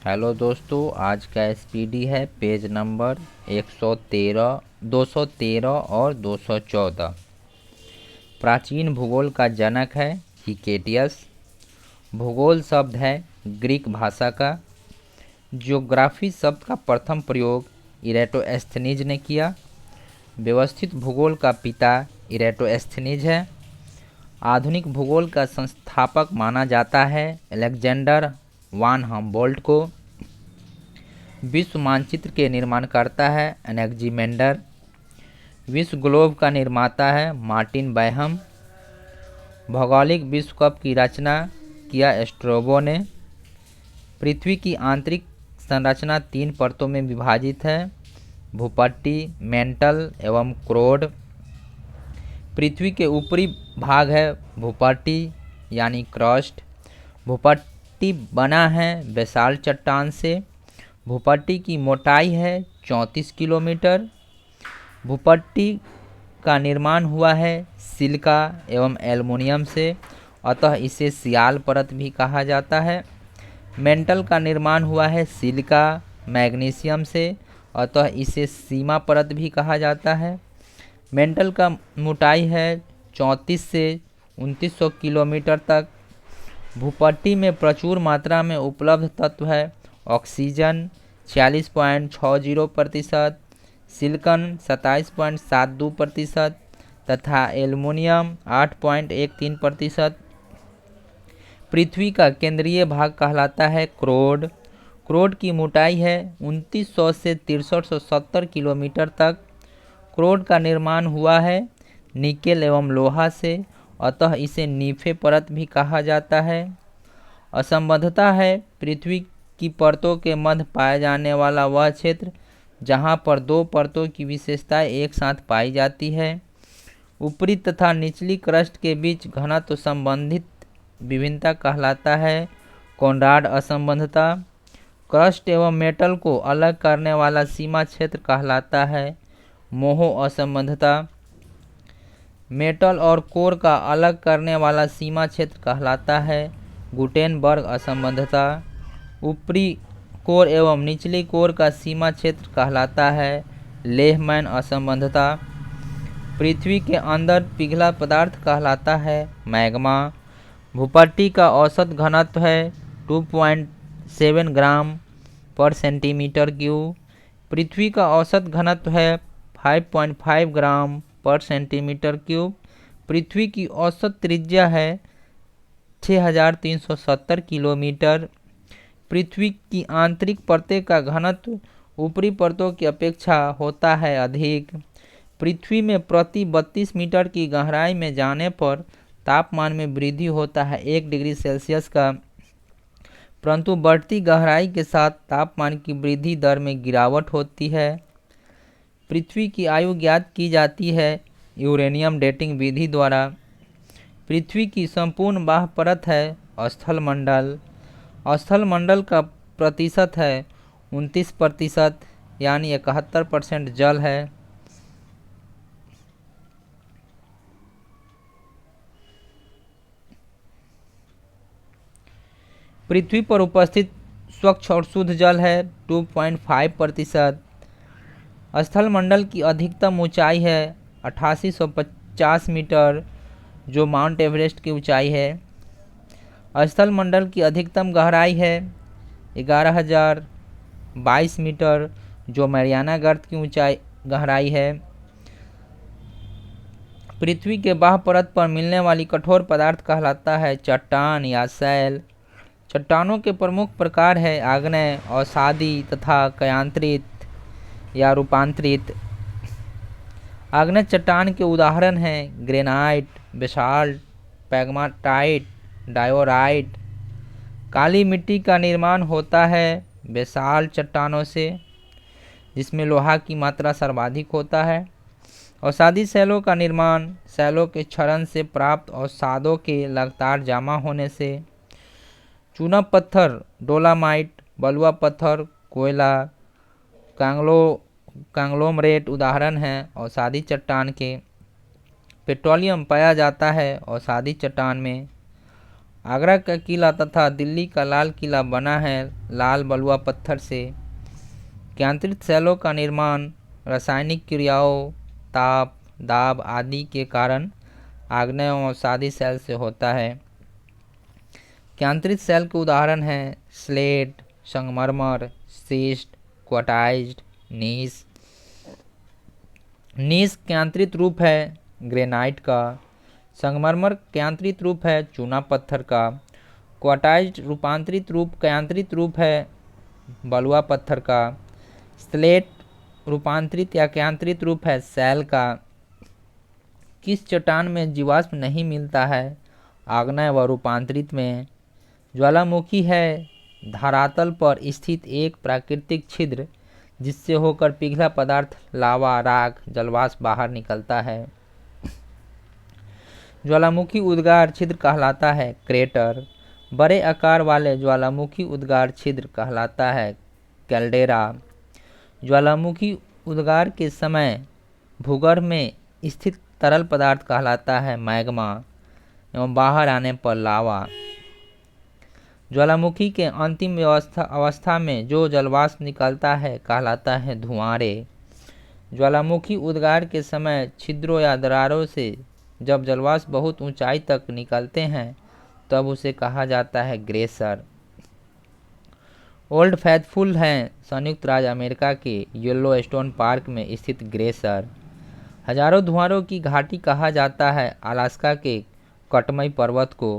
Hello दोस्तों, आज का एसपीडी है पेज नंबर 113, 213 और 214। प्राचीन भूगोल का जनक है हिकेटियस। भूगोल शब्द है ग्रीक भाषा का। ज्योग्राफी शब्द का प्रथम प्रयोग इरेटोस्थेनीज ने किया। व्यवस्थित भूगोल का पिता इरेटोस्थेनीज है। आधुनिक भूगोल का संस्थापक माना जाता है अलेक्जेंडर वान हम्बोल्ट को। विश्व मानचित्र के निर्माणकर्ता है एनेक्जिमेंडर। विश्व ग्लोब का निर्माता है मार्टिन बैहम। भौगोलिक विश्व कप की रचना किया स्ट्रैबो ने। पृथ्वी की आंतरिक संरचना 3 परतों में विभाजित है, भूपट्टी, मेंटल एवं क्रोड। पृथ्वी के ऊपरी भाग है भूपट्टी यानी क्रस्ट। भूपट्टी बना है बेसाल्ट चट्टान से। भूपट्टी की मोटाई है 34 किलोमीटर। भूपट्टी का निर्माण हुआ है सिलिका एवं एल्युमिनियम से, अतः इसे सियाल परत भी कहा जाता है। मेंटल का निर्माण हुआ है सिलिका मैग्नीशियम से, अतः इसे सीमा परत भी कहा जाता है। मेंटल का मोटाई है 34 से 2900 किलोमीटर तक। भूपट्टी में प्रचुर मात्रा में उपलब्ध तत्व है ऑक्सीजन 46.60%, सिलिकॉन 27.72% तथा एल्युमिनियम 8.13%। पृथ्वी का केंद्रीय भाग कहलाता है क्रोड। क्रोड की मोटाई है 2900 से 6370 किलोमीटर तक। क्रोड का निर्माण हुआ है निकेल एवं लोहा से, अतः इसे नीफे परत भी कहा जाता है। असंबद्धता है पृथ्वी की परतों के मध्य पाया जाने वाला वह क्षेत्र जहाँ पर 2 परतों की विशेषताएं एक साथ पाई जाती है। ऊपरी तथा निचली क्रस्ट के बीच घनत्व संबंधित विभिन्नता कहलाता है कॉनराड असंबद्धता। क्रस्ट एवं मेटल को अलग करने वाला सीमा क्षेत्र कहलाता है मोहो असंबद्धता। मेटल और कोर का अलग करने वाला सीमा क्षेत्र कहलाता है गुटेनबर्ग असंबद्धता। ऊपरी कोर एवं निचली कोर का सीमा क्षेत्र कहलाता है लेहमैन असंबद्धता। पृथ्वी के अंदर पिघला पदार्थ कहलाता है मैग्मा। भूपट्टी का औसत घनत्व है 2.7 ग्राम पर सेंटीमीटर क्यूब। पृथ्वी का औसत घनत्व है 5.5 ग्राम पर सेंटीमीटर क्यूब। पृथ्वी की औसत त्रिज्या है 6370 किलोमीटर। पृथ्वी की आंतरिक परतें का घनत्व ऊपरी परतों की अपेक्षा होता है अधिक। पृथ्वी में प्रति 32 मीटर की गहराई में जाने पर तापमान में वृद्धि होता है 1 डिग्री सेल्सियस का, परंतु बढ़ती गहराई के साथ तापमान की वृद्धि दर में गिरावट होती है। पृथ्वी की आयु ज्ञात की जाती है यूरेनियम डेटिंग विधि द्वारा। पृथ्वी की संपूर्ण बाह्य परत है स्थलमंडल। स्थलमंडल का प्रतिशत है 29%, यानी 71% जल है। पृथ्वी पर उपस्थित स्वच्छ और शुद्ध जल है 2.5%। स्थलमंडल की अधिकतम ऊंचाई है 8850 मीटर, जो माउंट एवरेस्ट की ऊंचाई है। स्थलमंडल की अधिकतम गहराई है 11022 मीटर, जो मैरियाना गर्त की ऊंचाई गहराई है। पृथ्वी के बाह्य परत पर मिलने वाली कठोर पदार्थ कहलाता है चट्टान या शैल। चट्टानों के प्रमुख प्रकार है आग्नेय, अवसादी तथा कयांतरित या रूपांतरित। आग्नेय चट्टान के उदाहरण हैं ग्रेनाइट, बेसाल्ट, पैगमाटाइट, डायोराइट। काली मिट्टी का निर्माण होता है बेसाल्ट चट्टानों से, जिसमें लोहा की मात्रा सर्वाधिक होता है। अवसादी शैलों का निर्माण शैलों के क्षरण से प्राप्त अवसादों के लगातार जमा होने से। चूना पत्थर, डोलामाइट, बलुआ पत्थर, कोयला, कांग्लोमरेट उदाहरण हैं अवसादी चट्टान के। पेट्रोलियम पाया जाता है अवसादी चट्टान में। आगरा का किला तथा दिल्ली का लाल किला बना है लाल बलुआ पत्थर से। केंद्रित सेलों का निर्माण रासायनिक क्रियाओं, ताप, दाब आदि के कारण आग्नेय और अवसादी सेल से होता है। केंद्रित सेल के उदाहरण हैं स्लेट, संगमरमर, शिस्ट, क्वार्टाइज्ड, नीस। नीस केंद्रित रूप है ग्रेनाइट का। संगमरमर केंद्रित रूप है चूना पत्थर का। क्वार्टाइज्ड केंद्रित रूप है बलुआ पत्थर का। स्लेट रूपांतरित या केंद्रित रूप है सेल का। किस चट्टान में जीवाश्म नहीं मिलता है? आग्नेय व रूपांतरित में। ज्वालामुखी है धरातल पर स्थित एक प्राकृतिक छिद्र जिससे होकर पिघला पदार्थ लावा, राख, जलवाष्प बाहर निकलता है। ज्वालामुखी उद्गार छिद्र कहलाता है क्रेटर। बड़े आकार वाले ज्वालामुखी उद्गार छिद्र कहलाता है कैल्डेरा। ज्वालामुखी उद्गार के समय भूगर्भ में स्थित तरल पदार्थ कहलाता है मैग्मा एवं बाहर आने पर लावा। ज्वालामुखी के अंतिम अवस्था में जो जलवाष्प निकलता है कहलाता है धुआंरे। ज्वालामुखी उद्गार के समय छिद्रों या दरारों से जब जलवाष्प बहुत ऊंचाई तक निकलते हैं तब उसे कहा जाता है ग्लेशियर। ओल्ड फैथफुल हैं संयुक्त राज्य अमेरिका के येलोस्टोन पार्क में स्थित ग्लेशियर। हजारों धुआंरों की घाटी कहा जाता है अलास्का के कटमई पर्वत को।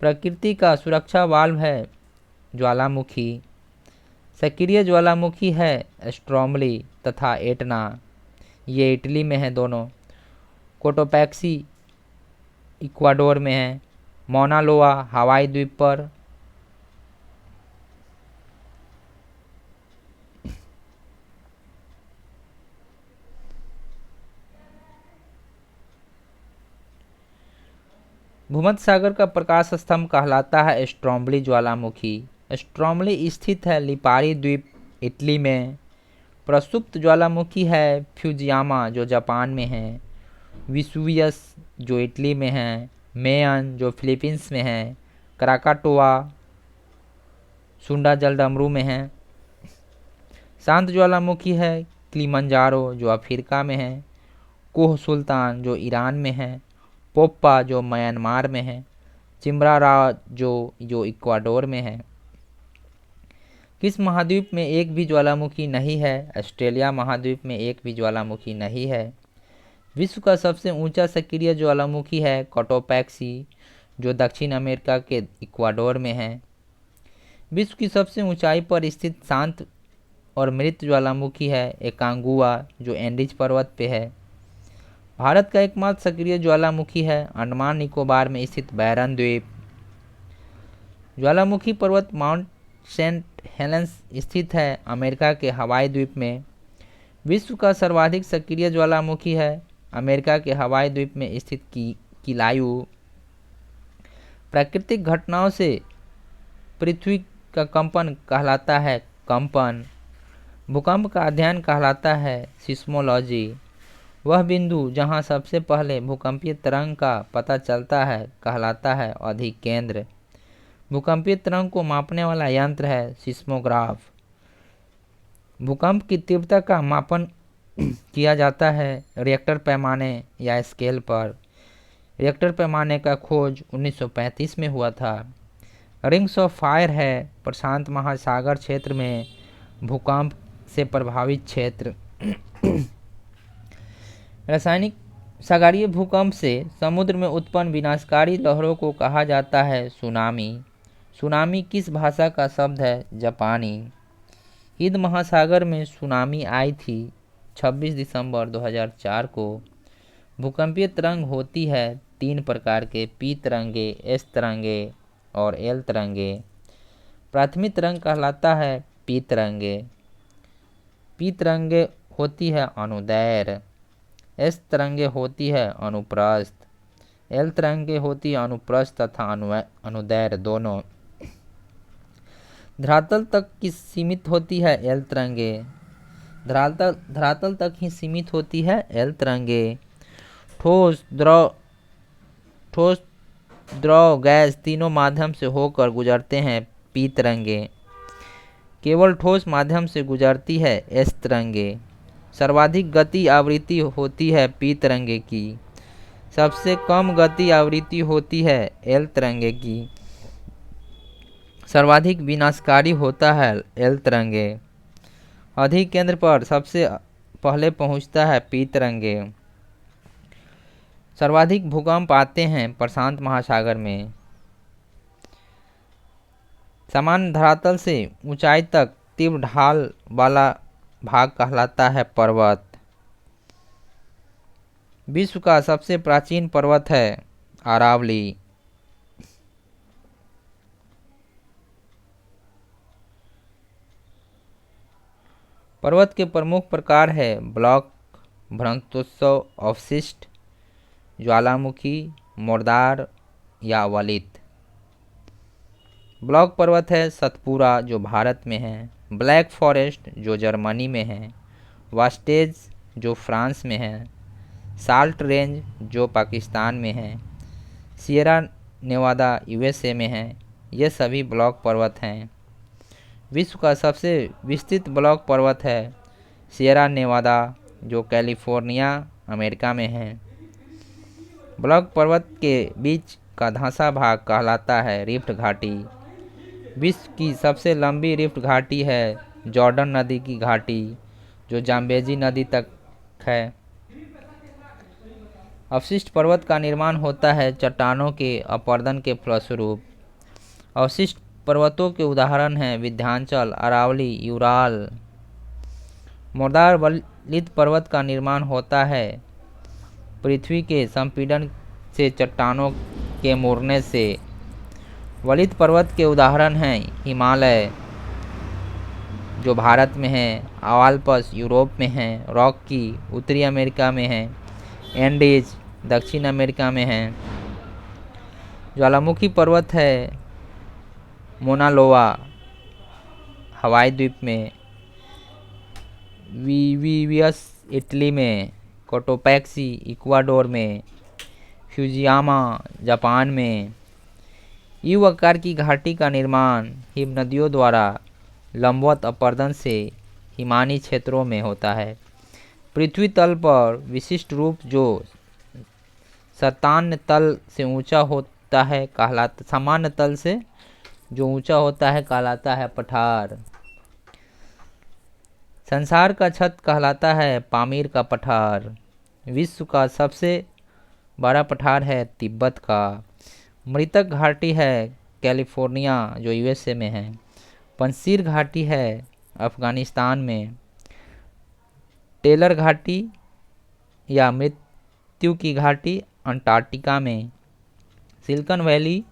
प्रकृति का सुरक्षा वाल्व है ज्वालामुखी। सक्रिय ज्वालामुखी है स्ट्रोमली तथा एटना, ये इटली में है दोनों। कोटोपैक्सी इक्वाडोर में है। मौना लोआ हवाई द्वीप पर। भूमध्य सागर का प्रकाश स्तंभ कहलाता है स्ट्रोमली ज्वालामुखी। स्ट्रोमली स्थित है लिपारी द्वीप इटली में। प्रसुप्त ज्वालामुखी है फ्यूजियामा जो जापान में है। विसुवियस जो इटली में है। मेयन जो फिलीपींस में है। कराकाटोआ सुंडा जलडमरू में है। शांत ज्वालामुखी है किलिमंजारो जो अफ्रीका में है। कोह सुल्तान जो ईरान में है। पोप्पा जो म्यांमार में है। चिम्बरारा जो इक्वाडोर में है। किस महाद्वीप में एक भी ज्वालामुखी नहीं है? ऑस्ट्रेलिया महाद्वीप में एक भी ज्वालामुखी नहीं है। विश्व का सबसे ऊंचा सक्रिय ज्वालामुखी है कोटोपैक्सी जो दक्षिण अमेरिका के इक्वाडोर में है। विश्व की सबसे ऊंचाई पर स्थित शांत और मृत ज्वालामुखी है एकांगुआ जो एंडीज पर्वत पे है। भारत का एकमात्र सक्रिय ज्वालामुखी है अंडमान निकोबार में स्थित बैरन द्वीप। ज्वालामुखी पर्वत माउंट सेंट हेलेंस स्थित है अमेरिका के हवाई द्वीप में। विश्व का सर्वाधिक सक्रिय ज्वालामुखी है अमेरिका के हवाई द्वीप में स्थित किलायू। प्राकृतिक घटनाओं से पृथ्वी का कंपन कहलाता है कंपन। भूकंप का अध्ययन कहलाता है सिस्मोलॉजी। वह बिंदु जहां सबसे पहले भूकंपीय तरंग का पता चलता है कहलाता है अधिकेंद्र। भूकंपीय तरंग को मापने वाला यंत्र है सिस्मोग्राफ। भूकंप की तीव्रता का मापन किया जाता है रिएक्टर पैमाने या स्केल पर। रिएक्टर पैमाने का खोज 1935 में हुआ था। रिंग्स ऑफ फायर है प्रशांत महासागर क्षेत्र में भूकंप से प्रभावित क्षेत्र। रासायनिक सागरीय भूकंप से समुद्र में उत्पन्न विनाशकारी लहरों को कहा जाता है सुनामी। सुनामी किस भाषा का शब्द है? जापानी। हिंद महासागर में सुनामी आई थी 26 दिसंबर 2004 को। भूकंपीय तरंग होती है 3 प्रकार के पी तरंगे, एस तरंगे और एल तरंगे। प्राथमिक तरंग कहलाता है पी तरंगे। पी तरंगे होती है अनुदैर्घ्य। एस तरंगे होती है अनुप्रस्थ। एल तरंगे होती है अनुप्रस्थ तथा अनुदैर्घ्य दोनों। धरातल तक की सीमित होती है एल तरंगे। धरातल तक ही सीमित होती है एल तरंगे। ठोस द्रव, गैस तीनों माध्यम से होकर गुजरते हैं पी तरंगे। केवल ठोस माध्यम से गुजरती है एस तरंगे। सर्वाधिक गति आवृत्ति होती है पी तरंगे की। सबसे कम गति आवृत्ति होती है एल तरंगे की। सर्वाधिक विनाशकारी होता है एल तरंगे। अधिक केंद्र पर सबसे पहले पहुंचता है पी तरंगे। सर्वाधिक भूकंप आते हैं प्रशांत महासागर में। सामान्य धरातल से ऊंचाई तक तीव्र ढाल वाला भाग कहलाता है पर्वत। विश्व का सबसे प्राचीन पर्वत है अरावली। पर्वत के प्रमुख प्रकार है ब्लॉक, भ्रमणोत्सव, अवशिष्ट, ज्वालामुखी, मुर्दार या वलित। ब्लॉक पर्वत है सतपुरा जो भारत में है, ब्लैक फॉरेस्ट जो जर्मनी में है, वास्टेज जो फ्रांस में है, साल्ट रेंज जो पाकिस्तान में है, सियरा नेवादा यूएसए में है। ये सभी ब्लॉक पर्वत हैं। विश्व का सबसे विस्तृत ब्लॉक पर्वत है सियरा नेवादा जो कैलिफोर्निया अमेरिका में है। ब्लॉक पर्वत के बीच का धंसा भाग कहलाता है रिफ्ट घाटी। विश्व की सबसे लंबी रिफ्ट घाटी है जॉर्डन नदी की घाटी जो जाम्बेजी नदी तक है। अवशिष्ट पर्वत का निर्माण होता है चट्टानों के अपरदन के फलस्वरूप। अवशिष्ट पर्वतों के उदाहरण हैं विंध्याचल, अरावली, यूराल। मुर्दार वलित पर्वत का निर्माण होता है पृथ्वी के संपीड़न से चट्टानों के मुड़ने से। वलित पर्वत के उदाहरण हैं हिमालय जो भारत में है, आल्प्स यूरोप में है, रॉकी उत्तरी अमेरिका में है, एंडीज दक्षिण अमेरिका में है। ज्वालामुखी पर्वत है मोनालोवा हवाई द्वीप में, वीवियस इटली में, कोटोपैक्सी इक्वाडोर में, फ्यूजियामा जापान में। यू आकार की घाटी का निर्माण हिम नदियों द्वारा लंबवत अपरदन से हिमानी क्षेत्रों में होता है। पृथ्वी तल पर विशिष्ट रूप जो सामान्य तल से ऊंचा होता है कहलाता है पठार। संसार का छत कहलाता है पामीर का पठार। विश्व का सबसे बड़ा पठार है तिब्बत का। मृतक घाटी है कैलिफोर्निया जो यूएसए में है। पंजशीर घाटी है अफगानिस्तान में। टेलर घाटी या मृत्यु की घाटी अंटार्कटिका में। सिलिकॉन वैली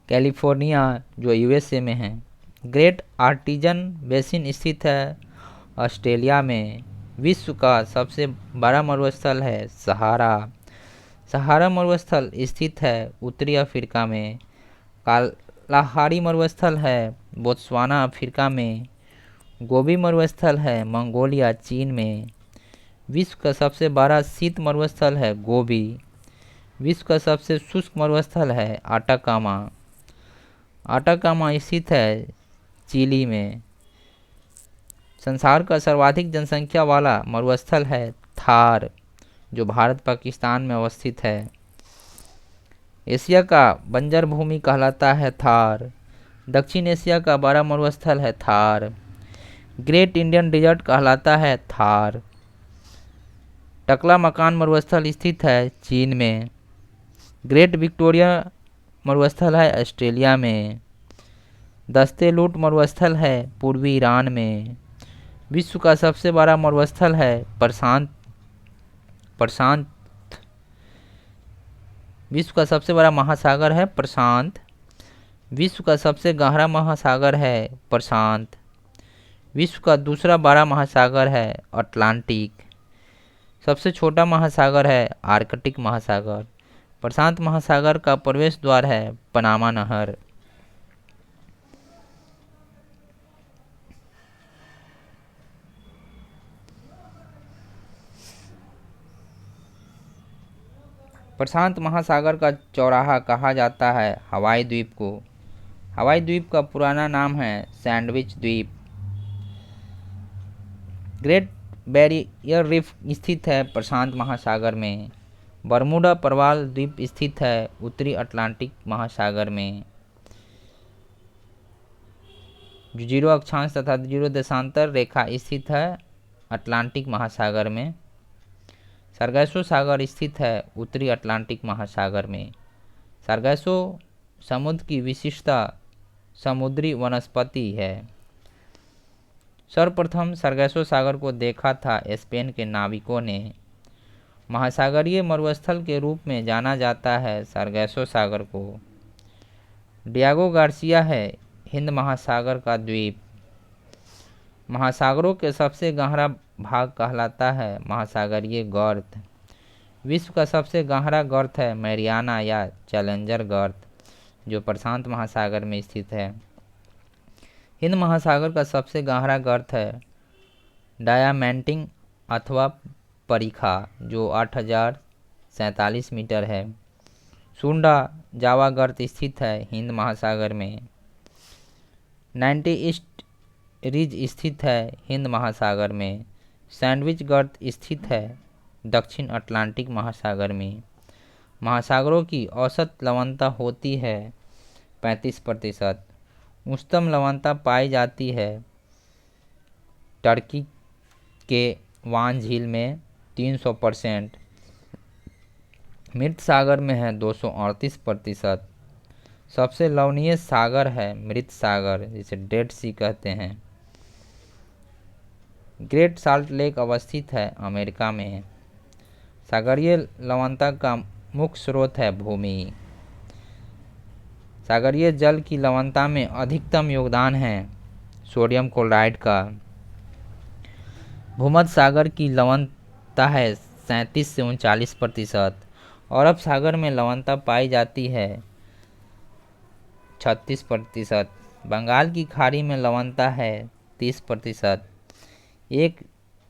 कैलिफोर्निया जो यूएसए में है। ग्रेट आर्टिजन बेसिन स्थित है ऑस्ट्रेलिया में। विश्व का सबसे बड़ा मरुस्थल है सहारा। सहारा मरुस्थल स्थित है उत्तरी अफ्रीका में। कालाहारी मरुस्थल है बोत्सवाना अफ्रीका में। गोबी मरुस्थल है मंगोलिया चीन में। विश्व का सबसे बड़ा शीत मरुस्थल है गोबी। विश्व का सबसे शुष्क मरुस्थल है आटाकामा। आटाकामा स्थित है चिली में। संसार का सर्वाधिक जनसंख्या वाला मरुस्थल है थार जो भारत पाकिस्तान में अवस्थित है। एशिया का बंजर भूमि कहलाता है थार। दक्षिण एशिया का बड़ा मरुस्थल है थार। ग्रेट इंडियन डेजर्ट कहलाता है थार। टकला मकान मरुस्थल स्थित है चीन में। ग्रेट विक्टोरिया मरुस्थल है ऑस्ट्रेलिया में। दस्ते लूट मरुस्थल है पूर्वी ईरान में। विश्व का सबसे बड़ा मरुस्थल है प्रशांत। विश्व का सबसे बड़ा महासागर है प्रशांत। विश्व का सबसे गहरा महासागर है प्रशांत। विश्व का दूसरा बड़ा महासागर है अटलांटिक। सबसे छोटा महासागर है आर्कटिक महासागर। प्रशांत महासागर का प्रवेश द्वार है पनामा नहर। प्रशांत महासागर का चौराहा कहा जाता है हवाई द्वीप को। हवाई द्वीप का पुराना नाम है सैंडविच द्वीप। ग्रेट बैरियर रीफ स्थित है प्रशांत महासागर में। बरमूडा प्रवाल द्वीप स्थित है उत्तरी अटलांटिक महासागर में। जो 0 अक्षांश तथा 0 देशांतर रेखा स्थित है अटलांटिक महासागर में। सरगैसो सागर स्थित है उत्तरी अटलांटिक महासागर में। सरगैसो समुद्र की विशिष्टता समुद्री वनस्पति है। सर्वप्रथम सरगैसो सागर को देखा था स्पेन के नाविकों ने। महासागरीय मरुस्थल के रूप में जाना जाता है सरगैसो सागर को। डियागो गार्सिया है हिंद महासागर का द्वीप। महासागरों के सबसे गहरा भाग कहलाता है महासागरीय गर्त। विश्व का सबसे गहरा गर्त है मैरियाना या चैलेंजर गर्त, जो प्रशांत महासागर में स्थित है। हिंद महासागर का सबसे गहरा गर्त है डायामेंटिंग अथवा परीखा, जो 8047 मीटर है। सुंडा जावा गर्त स्थित है हिंद महासागर में। 90 ईस्ट रिज स्थित है हिंद महासागर में। सैंडविच गर्त स्थित है दक्षिण अटलांटिक महासागर में। महासागरों की औसत लवणता होती है 35%। उच्चतम लवणता पाई जाती है टर्की के वान झील में 300%। मृत सागर में है 238%। सबसे लवणीय सागर है मृत सागर, जिसे डेड सी कहते हैं। ग्रेट साल्ट लेक अवस्थित है अमेरिका में। सागरीय लवणता का मुख्य स्रोत है भूमि। सागरीय जल की लवणता में अधिकतम योगदान है सोडियम क्लोराइड का। भूमध्य सागर की लवणता है 37 से 39%। अरब सागर में लवणता पाई जाती है 36%। बंगाल की खाड़ी में लवणता है 30%। एक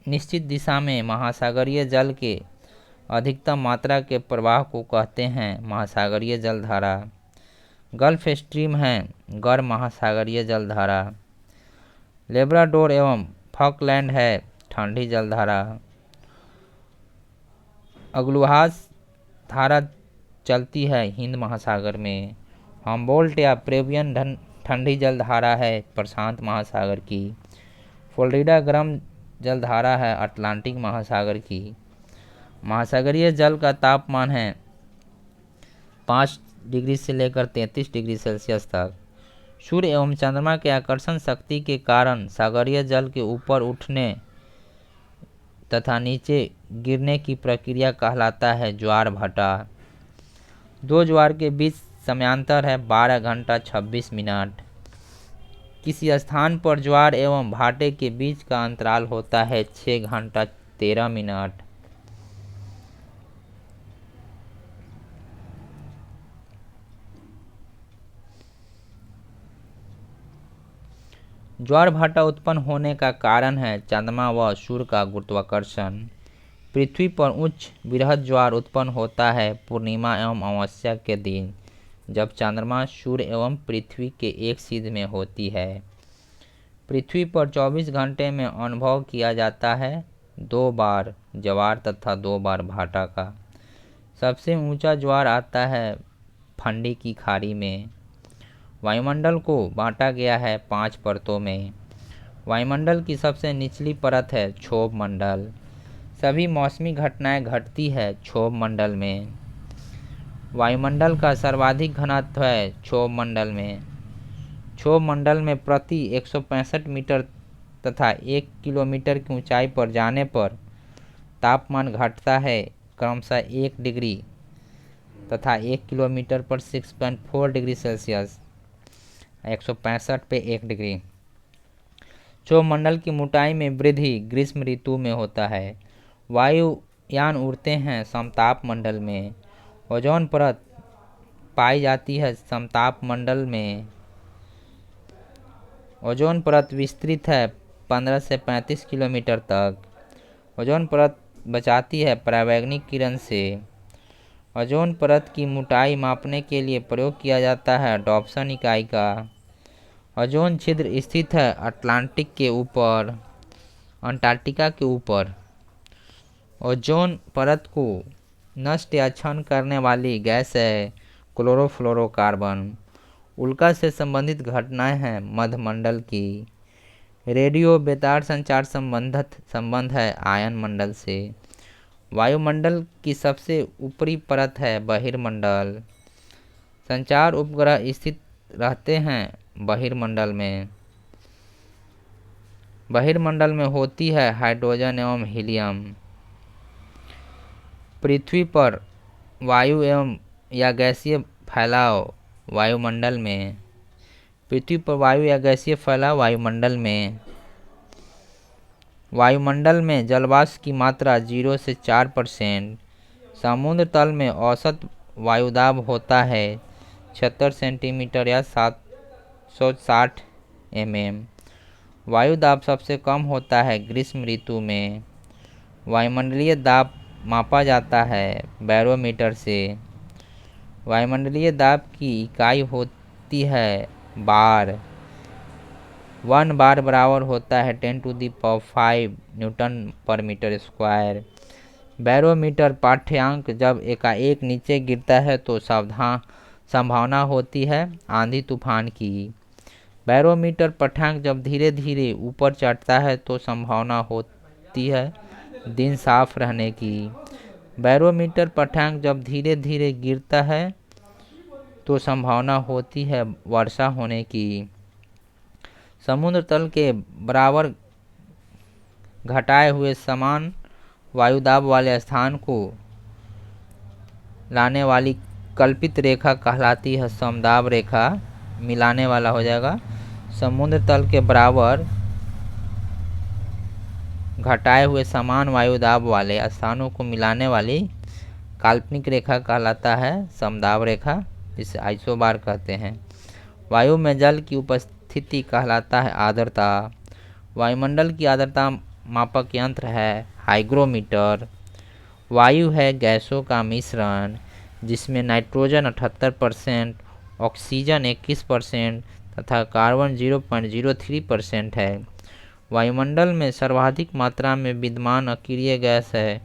निश्चित दिशा में महासागरीय जल के अधिकतम मात्रा के प्रवाह को कहते हैं महासागरीय जलधारा। गल्फ स्ट्रीम है गैर महासागरीय जलधारा। लेब्राडोर एवं फॉकलैंड है ठंडी जलधारा। अग्लुहास धारा चलती है हिंद महासागर में। हम्बोल्ट या प्रेवियन ठंडी जलधारा है प्रशांत महासागर की। फ्लोरिडा गर्म जलधारा है अटलांटिक महासागर की। महासागरीय जल का तापमान है 5 डिग्री से लेकर 33 डिग्री सेल्सियस तक। सूर्य एवं चंद्रमा के आकर्षण शक्ति के कारण सागरीय जल के ऊपर उठने तथा नीचे गिरने की प्रक्रिया कहलाता है ज्वार भाटा। दो ज्वार के बीच समयांतर है 12 घंटा 26 मिनट। किसी स्थान पर ज्वार एवं भाटे के बीच का अंतराल होता है 6 घंटा 13 मिनट। ज्वार भाटा उत्पन्न होने का कारण है चंद्रमा व सूर्य का गुरुत्वाकर्षण। पृथ्वी पर उच्च बृहद ज्वार उत्पन्न होता है पूर्णिमा एवं अमावस्या के दिन, जब चंद्रमा सूर्य एवं पृथ्वी के एक सिध में होती है। पृथ्वी पर 24 घंटे में अनुभव किया जाता है 2 बार ज्वार तथा 2 बार भाटा का। सबसे ऊंचा ज्वार आता है फंडी की खाड़ी में। वायुमंडल को बांटा गया है 5 परतों में। वायुमंडल की सबसे निचली परत है क्षोभ मंडल। सभी मौसमी घटनाएं घटती है क्षोभ मंडल में। वायुमंडल का सर्वाधिक घनत्व है क्षोभ मंडल में। क्षोभ मंडल में प्रति 165 मीटर तथा 1 किलोमीटर की ऊंचाई पर जाने पर तापमान घटता है क्रमशः 1 डिग्री तथा 1 किलोमीटर पर 6.4 डिग्री सेल्सियस, 165 पे 1 डिग्री। क्षोभ मंडल की मोटाई में वृद्धि ग्रीष्म ऋतु में होता है। वायुयान उड़ते हैं समताप मंडल में। ओजोन परत पाई जाती है समताप मंडल में। ओजोन परत विस्तृत है 15 से 35 किलोमीटर तक। ओजोन परत बचाती है पराबैंगनी किरण से। ओजोन परत की मोटाई मापने के लिए प्रयोग किया जाता है डॉप्सन इकाई का। ओजोन छिद्र स्थित है अंटार्कटिका के ऊपर। ओजोन परत को नष्ट या क्षरण करने वाली गैस है क्लोरोफ्लोरोकार्बन। उल्का से संबंधित घटनाएं हैं मध्यमंडल की। रेडियो बेतार संचार संबंध है आयन मंडल से। वायुमंडल की सबसे ऊपरी परत है बहिर्मंडल। संचार उपग्रह स्थित रहते हैं बहिर्मंडल में। बहिर्मंडल में होती है हाइड्रोजन एवं हीलियम। पृथ्वी पर वायु एवं या गैसीय फैलाव वायुमंडल में। पृथ्वी पर वायु या गैसीय फैलाव वायुमंडल में। वायुमंडल में जलवाष्प की मात्रा 0 से 4%। समुद्र तल में औसत वायुदाब होता है 76 सेंटीमीटर या 760 mm। वायुदाब सबसे कम होता है ग्रीष्म ऋतु में। वायुमंडलीय दाब मापा जाता है बैरोमीटर से। वायुमंडलीय दाब की इकाई होती है बार। 1 बार बराबर होता है 10⁵ न्यूटन पर मीटर स्क्वायर। बैरोमीटर पाठ्यांक जब एकाएक नीचे गिरता है तो संभावना होती है आंधी तूफान की। बैरोमीटर पाठ्यांक जब धीरे धीरे ऊपर चढ़ता है तो संभावना होती है दिन साफ रहने की। बैरोमीटर पाठ्यांक जब धीरे धीरे गिरता है तो संभावना होती है वर्षा होने की। समुद्र तल के बराबर घटाए हुए समान वायुदाब वाले स्थान को लाने वाली कल्पित रेखा कहलाती है समदाब रेखा। मिलाने वाला हो जाएगा। समुद्र तल के बराबर घटाए हुए समान वायुदाब वाले स्थानों को मिलाने वाली काल्पनिक रेखा कहलाता है समदाब रेखा, जिसे आइसोबार कहते हैं। वायु में जल की उपस्थिति कहलाता है आर्द्रता। वायुमंडल की आर्द्रता मापक यंत्र है हाइग्रोमीटर। वायु है गैसों का मिश्रण जिसमें नाइट्रोजन 78%, ऑक्सीजन 21% तथा कार्बन 0.03% है। वायुमंडल में सर्वाधिक मात्रा में विद्यमान अक्रिय गैस है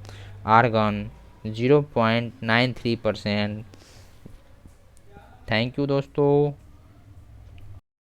आर्गन 0.93%। थैंक यू दोस्तों।